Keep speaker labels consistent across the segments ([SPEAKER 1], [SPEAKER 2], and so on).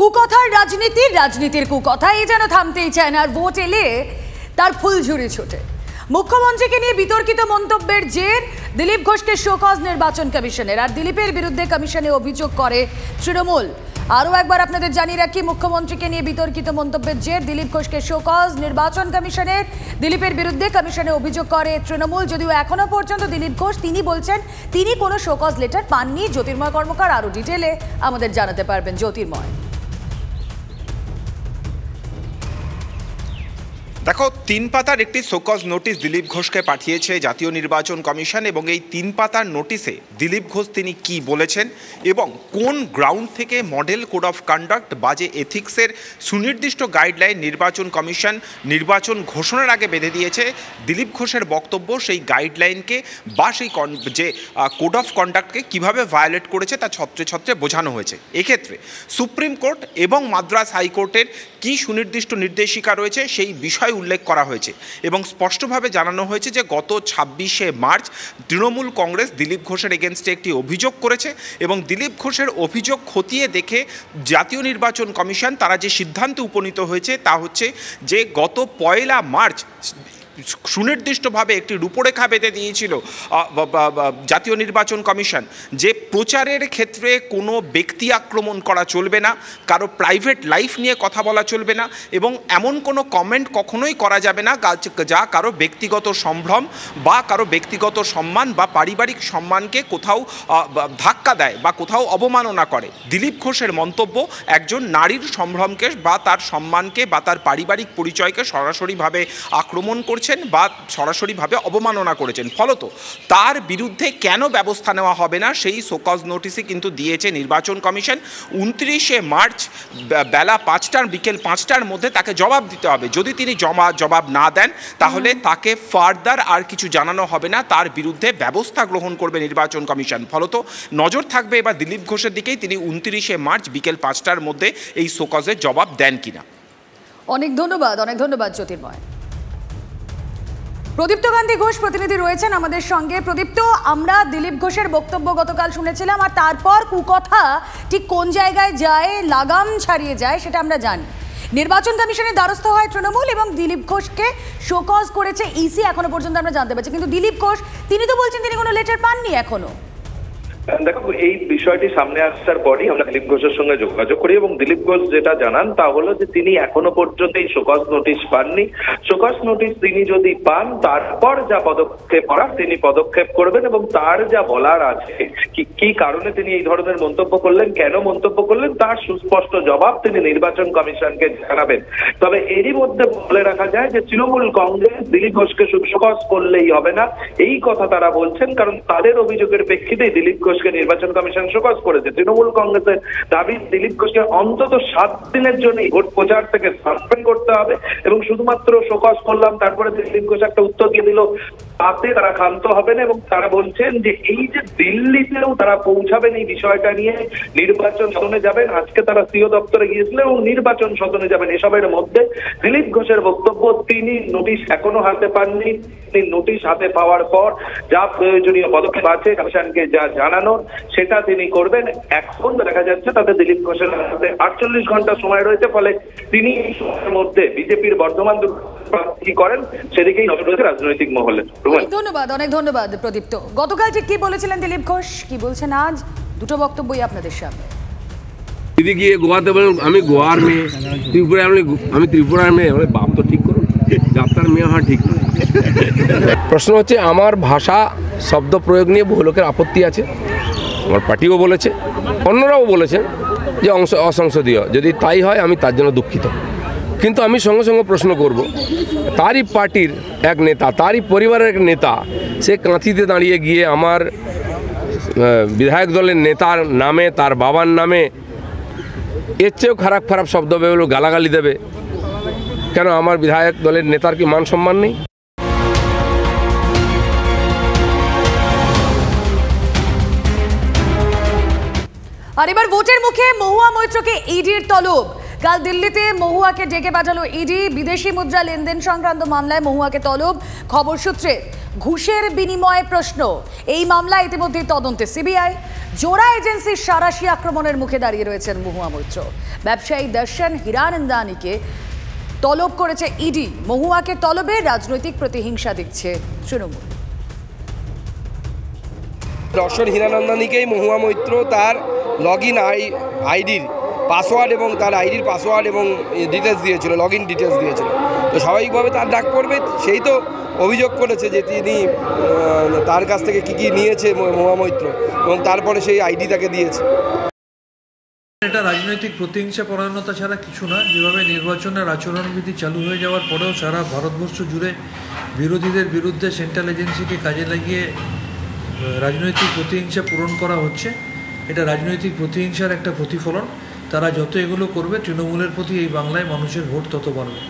[SPEAKER 1] কুকথার রাজনীতির কুকথা এই যেন থামতেই চায় না, আর ভোট এলে তার ফুলঝুরি ছোটে। মুখ্যমন্ত্রীকে নিয়ে বিতর্কিত মন্তব্যের জের দিলীপ ঘোষকে শোকজ নির্বাচন কমিশনের, আর দিলীপের বিরুদ্ধে কমিশনে অভিযোগ করে তৃণমূল। আরও একবার আপনাদের জানিয়ে রাখি, মুখ্যমন্ত্রীকে নিয়ে বিতর্কিত মন্তব্যের জের দিলীপ ঘোষকে শোকজ নির্বাচন কমিশনের, দিলীপের বিরুদ্ধে কমিশনে অভিযোগ করে তৃণমূল। যদিও এখনো পর্যন্ত দিলীপ ঘোষ তিনি বলছেন তিনি কোনো শোকজ লেটার পাননি। জ্যোতির্ময় কর্মকার আরও ডিটেলে আমাদের জানাতে পারবেন। জ্যোতির্ময়,
[SPEAKER 2] দেখো, 3 পাতার একটি শোকজ নোটিশ দিলীপ ঘোষকে পাঠিয়েছে জাতীয় নির্বাচন কমিশন, এবং এই 3 পাতার নোটিশে দিলীপ ঘোষ তিনি কি বলেছেন এবং কোন গ্রাউন্ড থেকে মডেল কোড অফ কন্ডাক্ট বা যে এথিক্সের সুনির্দিষ্ট গাইডলাইন নির্বাচন কমিশন নির্বাচন ঘোষণার আগে বেঁধে দিয়েছে, দিলীপ ঘোষের বক্তব্য সেই গাইডলাইনকে বা সেই যে কোড অফ কন্ডাক্টকে কীভাবে ভায়োলেট করেছে তা ছত্রে ছত্রে বোঝানো হয়েছে। এক্ষেত্রে সুপ্রিম কোর্ট এবং মাদ্রাস হাইকোর্টের কী সুনির্দিষ্ট নির্দেশিকা রয়েছে সেই বিষয় উল্লেখ করা হয়েছে, এবং স্পষ্টভাবে জানানো হয়েছে যে গত 26শে মার্চ তৃণমূল কংগ্রেস দিলীপ ঘোষের এগেনস্টে একটি অভিযোগ করেছে, এবং দিলীপ ঘোষের অভিযোগ খতিয়ে দেখে জাতীয় নির্বাচন কমিশন তারা যে সিদ্ধান্তে উপনীত হয়েছে তা হচ্ছে যে গত 1 মার্চ সুনির্দিষ্টভাবে একটি রূপরেখা বেঁধে দিয়েছিল জাতীয় নির্বাচন কমিশন যে প্রচারের ক্ষেত্রে কোনো ব্যক্তি আক্রমণ করা চলবে না, কারো প্রাইভেট লাইফ নিয়ে কথা বলা চলবে না, এবং এমন কোনো কমেন্ট কখনোই করা যাবে না যা কারো ব্যক্তিগত সম্ভ্রম বা কারো ব্যক্তিগত সম্মান বা পারিবারিক সম্মানকে কোথাও ধাক্কা দেয় বা কোথাও অবমাননা করে। দিলীপ ঘোষের মন্তব্য একজন নারীর সম্ভ্রমকে বা তার সম্মানকে বা তার পারিবারিক পরিচয়কে সরাসরিভাবে আক্রমণ করছেন বা সরাসরিভাবে অবমাননা করেছেন। ফলত তার বিরুদ্ধে কেন ব্যবস্থা নেওয়া হবে না সেই শোকজ নোটিশে কিন্তু দিয়েছে নির্বাচন কমিশন। 29শে মার্চ বেলা 5টার বিকেল 5টার মধ্যে তাকে জবাব দিতে হবে। যদি তিনি জবাব না দেন তাহলে তাকে ফার্দার আর কিছু জানানো হবে না, তার বিরুদ্ধে ব্যবস্থা গ্রহণ করবে নির্বাচন কমিশন। ফলত নজর থাকবে এবার দিলীপ ঘোষের দিকেই, তিনি 29শে মার্চ বিকেল 5টার মধ্যে এই শোকজের জবাব দেন কিনা।
[SPEAKER 1] অনেক ধন্যবাদ জ্যোতির্ময়। প্রদীপ্ত কান্তি ঘোষ প্রতিনিধি রয়েছেন আমাদের সঙ্গে। প্রদীপ্ত, আমরা দিলীপ ঘোষের বক্তব্য গতকাল শুনেছিলাম, আর তারপর কুকথা ঠিক কোন জায়গায় যায়, লাগাম ছাড়িয়ে যায় সেটা আমরা জানি। নির্বাচন কমিশনের দ্বারস্থ হয় তৃণমূল এবং দিলীপ ঘোষকে শোকজ করেছে ইসি, এখনো পর্যন্ত আমরা জানতে পারছি। কিন্তু দিলীপ ঘোষ তিনি তো বলছেন তিনি কোনো লেটার পাননি এখনো।
[SPEAKER 3] দেখো, এই বিষয়টি সামনে আসার পরই আমরা দিলীপ ঘোষের সঙ্গে যোগাযোগ করি, এবং দিলীপ ঘোষ যেটা জানান তা হলো যে তিনি এখনো পর্যন্ত এই শোকজ নোটিশ পাননি। শোকজ নোটিশ তিনি যদি পান তারপর যা পদক্ষেপ করার তিনি পদক্ষেপ করবেন, এবং তার যা বলার আছে কি কারণে তিনি এই ধরনের মন্তব্য করলেন, কেন মন্তব্য করলেন, তার সুস্পষ্ট জবাব তিনি নির্বাচন কমিশনকে জানাবেন। তবে এরই মধ্যে বলে রাখা যায় যে তৃণমূল কংগ্রেস দিলীপ ঘোষকে শোকজ করলেই হবে না এই কথা তারা বলছেন, কারণ তাদের অভিযোগের প্রেক্ষিতেই দিলীপ ঘোষকে নির্বাচন কমিশন শোকজ করেছে। তৃণমূল কংগ্রেসের দাবি দিলীপ ঘোষকে অন্তত 7 দিনের জন্য ভোট প্রচার থেকে সাসপেন্ড করতে হবে, এবং শুধুমাত্র শোকজ করলাম তারপরে দিলীপ ঘোষ একটা উত্তর দিয়ে দিল তাতে তারা ক্ষান্ত হবে না। এবং তারা বলছেন যে এই যে দিল্লিতেও তারা পৌঁছাবেন এই বিষয়টা নিয়ে, নির্বাচন সদনে যাবেন, আজকে তারা সিও দপ্তরে গিয়েছিলেন এবং নির্বাচন সদনে যাবেন। এসবের মধ্যে দিলীপ ঘোষের বক্তব্য তিনি নোটিশ এখনো হাতে পাননি, তিনি নোটিশ হাতে পাওয়ার পর যা প্রয়োজনীয় পদক্ষেপ আছে কমিশনকে যা জানানো সেটা তিনি করবেন। এখন দেখা যাচ্ছে তাতে দিলীপ ঘোষের হাতে 48 ঘন্টা সময় রয়েছে, ফলে তিনি এই সময়ের মধ্যে বিজেপির বর্ধমান কি করেন সেদিকেই নজর রয়েছে রাজনৈতিক মহলে।
[SPEAKER 1] অনেক ধন্যবাদ প্রদীপ্ত। গতকাল ঠিক কি বলেছিলেন দিলীপ ঘোষ, কি বলছেন আজ, দুটো বক্তব্যই আপনাদের সামনে।
[SPEAKER 4] দিদি গিয়ে গোয়াতে বলেন আমি গোয়ার মেয়ে, ত্রিপুরার আমি ত্রিপুরার মেয়ে, বাপ তো ঠিক করুন, যাত্রার মেয়ে হওয়া ঠিক নয়। প্রশ্ন হচ্ছে আমার ভাষা শব্দ প্রয়োগ নিয়ে বহু লোকের আপত্তি আছে, আমার পার্টিও বলেছে, অন্যরাও বলেছেন যে অসংসদীয়। যদি তাই হয় আমি তার জন্য দুঃখিত, কিন্তু আমি সঙ্গে সঙ্গে প্রশ্ন করব, তারই পার্টির এক নেতা, তারই পরিবারের এক নেতা, সে কাঁথিতে দাঁড়িয়ে গিয়ে আমার বিধায়ক দলের নেতার নামে, তার বাবার নামে এর চেয়েও খারাপ শব্দ বেরোলো, গালাগালি দেবে, কেন আমার বিধায়ক দলের নেতার কি মান সম্মান নেই?
[SPEAKER 1] আর এবার ভোটের মুখে মহুয়া মৈত্রকে ইডির তলব। কাল দিল্লিতে মহুয়াকে ডেকে পাঠালো ইডি। বিদেশি মুদ্রা লেনদেন সংক্রান্ত মামলায় মহুয়াকে তলব। খবর সূত্রে ঘুষের বিনিময়ে প্রশ্ন। এই মামলা ইতিমধ্যে তদন্তে সিবিআই। জোড়া এজেন্সির সারাশি আক্রমণের মুখে দাঁড়িয়ে রয়েছেন মহুয়া মৈত্র। ব্যবসায়ী দর্শন হিরানন্দানিকে তলব করেছে ইডি। মহুয়াকে তলবে রাজনৈতিক প্রতিহিংসা দিচ্ছে তৃণমূল।
[SPEAKER 4] দর্শন হিরানন্দানিকেই মহুয়া মৈত্র তার লগ ইন আইডির পাসওয়ার্ড এবং তার আইডির পাসওয়ার্ড এবং ডিটেলস দিয়েছিল, লগ ইন ডিটেলস দিয়েছিল। তো স্বাভাবিকভাবে তার ডাক পড়বে। সেই তো অভিযোগ করেছে যে তিনি তার কাছ থেকে কী কী নিয়েছে মহুয়া মৈত্র এবং তারপরে সেই আইডি তাকে দিয়েছে।
[SPEAKER 5] এটা রাজনৈতিক প্রতিহিংসা পরায়ণতা ছাড়া কিছু না। যেভাবে নির্বাচনের আচরণবিধি চালু হয়ে যাওয়ার পরেও সারা ভারতবর্ষ জুড়ে বিরোধীদের বিরুদ্ধে সেন্ট্রাল এজেন্সিকে কাজে লাগিয়ে রাজনৈতিক প্রতিহিংসা পূরণ করা হচ্ছে, এটা রাজনৈতিক প্রতিহিংসার একটা প্রতিফলন। তারা যত এগুলো করবে তৃণমূলের প্রতি এই বাংলায় মানুষের ভোট তত বাড়বে।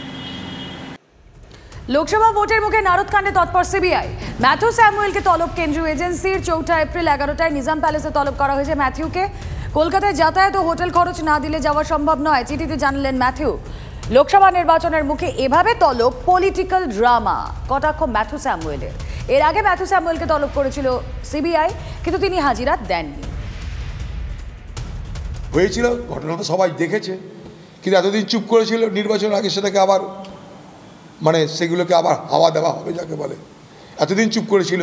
[SPEAKER 1] লোকসভা ভোটের মুখে নারদকাণ্ডে তৎপর সিবিআই। ম্যাথিউ স্যামুয়েলকে তলব কেন্দ্রীয় এজেন্সির। 4 এপ্রিল 11টায় নিজাম প্যালেসে তলব করা হয়েছে ম্যাথিউকে। কলকাতায় যাতায়াত ও হোটেল খরচ না দিলে যাওয়া সম্ভব নয়, চিঠিতে জানালেন ম্যাথিউ। লোকসভা নির্বাচনের মুখে এভাবে তলব পলিটিক্যাল ড্রামা, কটাক্ষ ম্যাথিউ স্যামুয়েলের। এর আগে ম্যাথিউ স্যামুয়েলকে তলব করেছিল সিবিআই, কিন্তু তিনি হাজিরা দেননি।
[SPEAKER 6] হয়েছিল ঘটনাটা সবাই দেখেছে, কিন্তু এতদিন চুপ করেছিল। নির্বাচনের আগে সেটাকে আবার সেগুলোকে আবার হাওয়া দেওয়া হবে যাকে বলে। এতদিন চুপ করেছিল।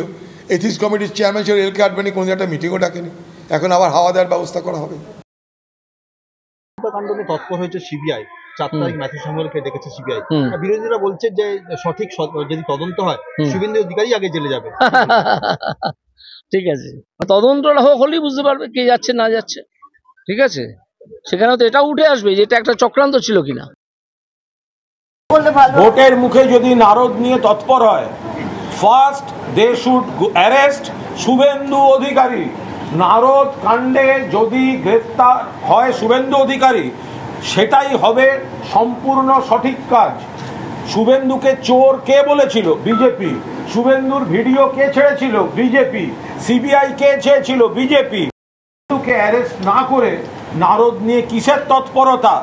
[SPEAKER 6] এথিক্স কমিটির চেয়ারম্যান ছিল এল কে আডবাণী, কোনো একটা মিটিংও ডাকেনি। এখন আবার হাওয়া দেওয়ার ব্যবস্থা করা হবে।
[SPEAKER 7] কাণ্ডে তৎপর হয়েছে সিবিআই। 4 তারিখ ম্যাথিউ স্যামুয়েলকে ডেকেছে সিবিআই। বিরোধীরা বলছে যে সঠিক যদি তদন্ত হয় শুভেন্দু অধিকারী আগে জেলে যাবে।
[SPEAKER 8] ঠিক আছে, তদন্তটা হলেই বুঝতে পারবে কে যাচ্ছে না যাচ্ছে। ঠিক আছে, সেখানে তো এটা উঠে আসবে যে এটা একটা চক্রান্ত ছিল কিনা।
[SPEAKER 9] ভোটের মুখে যদি নারদ নিয়ে তৎপর হয়, first they should arrest Suvendu Adhikari. Narada কাণ্ডে যদি গ্রেফতার হয় শুভেন্দু অধিকারী, সেটাই হবে সম্পূর্ণ সঠিক কাজ। শুভেন্দুকে চোর কে বলেছিল? বিজেপি। শুভেন্দুর ভিডিও কে ছেড়েছিল? বিজেপি। সিবিআই কে চেয়েছিল? বিজেপি। শুভেন্দুকে অ্যারেস্ট না করে নারদ নিয়ে কিসের তৎপরতা?